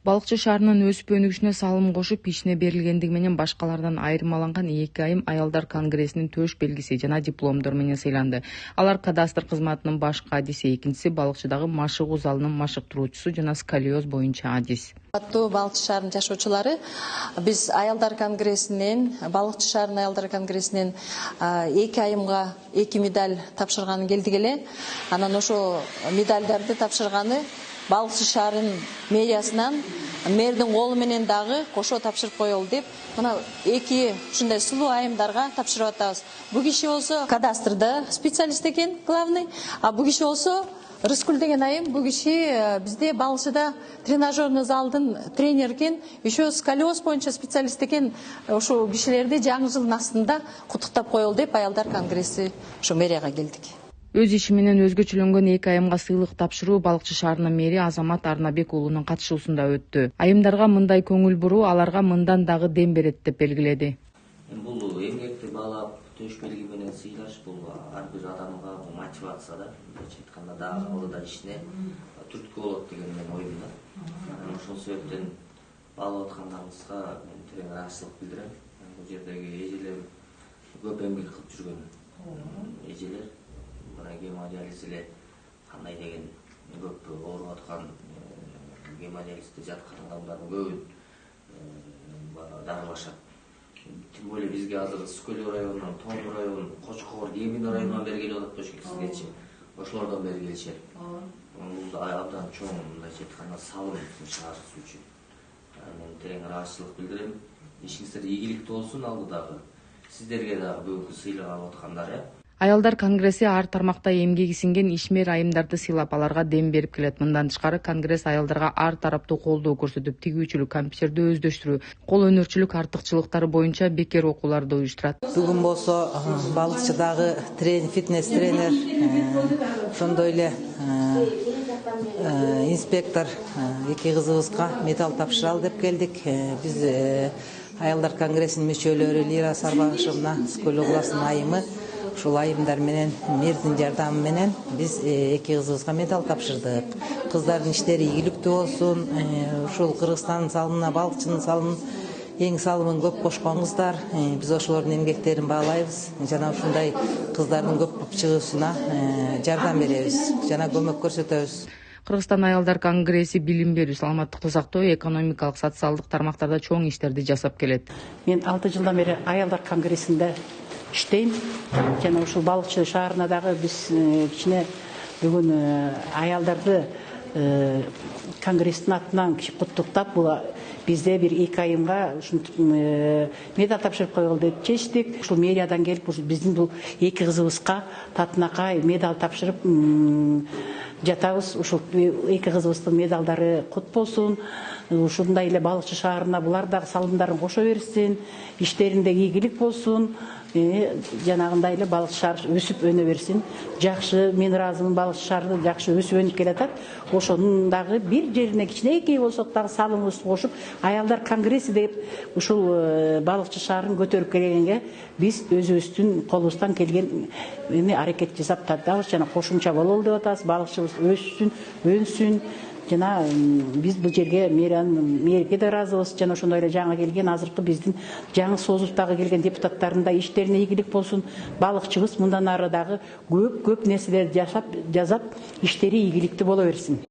Балыкчы шаарынын өсүп өнүгүшүнө салым кошуп, ишине берилгендиги менен башкалардан айырмаланган 2 айым аялдар конгрессинин төш белгиси жана дипломдор менен сыйланды. Алар кадастр кызматынын баш адиси, экинчиси балыкчыдагы машыгуу залынын машыктыруучусу жана сколиоз боюнча адис. Аттуу Балыкчы шаарынын жашоочулары, биз аялдар конгрессинен, Балыкчы шаарынын аялдар конгрессинен 2 айымга 2 медаль тапшырганы келдик эле. Анан ошо медальдарды тапшырганы Балыкчы шаарынын мэриясынан, мэрдин колу менен дагы кошо тапшырып коелу деп, мына 2 ушундай сулуу айымдарга тапшырып атабыз. Бу киши болсо кадастрда специалист экен, главный, а бу киши болсо Рыскүл деген айым, бу киши бизде Балыкчыда тренажерный залдын тренер экен, еще сколиоз боюнча специалист экен. Ошо кишилерди жаңы жылдын астында куттуктап коелу деп аялдар конгресси ошо мэрияга келдик. Өз иши менен өзгөчөлөнгөн 2 айымга сыйлык тапшыруу Балыкчы шаарынын мэри Азамат Арнабек уулунун катышуусунда өттү. Айымдарга мындай көңүл буруу аларга мындан дагы дем берет деп белгиледи. Бул эмгекти баалап, төш белги менен сыйлаш бул ар бир адамга мотивация да. Айтканда дагы алдыда ишине түрткү болот деген мен оюмда. Ошол себептен баалап аткандарыбызга мен терең ыраазычылык билдирем. Бул жердеги эжелер көп эмгек кылып жүргөн эжелер. Мына гемодиализ эле кандай деген көп ооруп аткан гемодиализде жаткан адамдардын көбүн дарылашат. Тем более бизге азыр Скөл районунан, Тоңду районунан, Кочкор, Демин районунан бери келип атат болчу сизгечи. Ошолордон бери келишет. Бул абдан чоң мындайча айтканда салым чыгарыш үчүн. Мен терең ыраазычылык билдирем. Ишиңиздер ийгиликтүү болсун алдыдагы. Сиздерге дагы бүгүнкү сыйлык алып аткандар. Аялдар конгресси ар тармакта эмгеги сиңген ишмер айымдарды сыйлап, аларга дем берип келет. Мындан тышкары конгресс аялдарга ар тараптуу колдоо көрсөтүп, тигүүчүлүк, компьютерди өздөштүрүү, кол өнөрчүлүк артыкчылыктары боюнча бекер окууларды уюштурат. Бүгүн болсо Балыкчыдагы фитнес тренер, ошондой эле инспектор 2 кызыбызга медаль тапшыралы деп келдик. Биз аялдар конгрессинин мүчөлөрү Лира Сарбагышевна, Скөл областынын айымы, ушул айымдар менен мэрдин жардамы менен биз 2 кызыбызга медаль тапшырдык. Кыздардын иштери ийгиликтүү болсун. Ушул Кыргызстандын салымына, Балыкчынын салымын, эң салымын көп кошкон кыздар. Биз ошолордун эмгектерин баалайбыз жана ушундай кыздардын көп чыгуусуна жардам беребиз жана көмөк көрсөтөбүз. Кыргызстан аялдар конгресси билим берүү, саламаттыкты сактоо, экономикалык, социалдык тармактарда чоң иштерди жасап келет. Мен 6 жылдан бери аялдар конгрессинде иштейм. Жана ушул Балыкчы шаарына дагы биз кичине бүгүн аялдарды конгресстин атынан куттуктап, бул бизде бир 2 айымга ушинтип медаль тапшырып коелу деп чечтик. Ушул мэриядан келип, биздин бул 2 кызыбызга татынакай медаль тапшырып жатабыз. Ушул 2 кызыбыздын медалдары кут болсун. Ушундай эле Балыкчы шаарына булар дагы салымдарын кошо берсин, иштеринде ийгилик болсун. Жанагындай эле Балыкчы шаар өсүп өнө берсин. Жакшы, мен ыраазымын, Балыкчы шаары жакшы өсүп өнүп келатат. Ошонун дагы бир жерине кичинекей болсок дагы салымыбызды кошуп, аялдар конгресси деп ушул Балыкчы шаарын көтөрүп келгенге биз өзүбүздүн колубуздан келген аракет жасап жатабыз жана кошумча бололу деп атабыз. Балыкчыбыз өссүн, өнсүн. Жана биз бул жерге мэрге да ыраазыбыз. Жана ошондой эле жаңы келген азыркы биздин жаңы созулуптагы келген депутаттардын да иштерине ийгилик болсун. Балыкчыбыз мындан ары дагы көп нерселерди жасап, иштери ийгиликтүү боло берсин.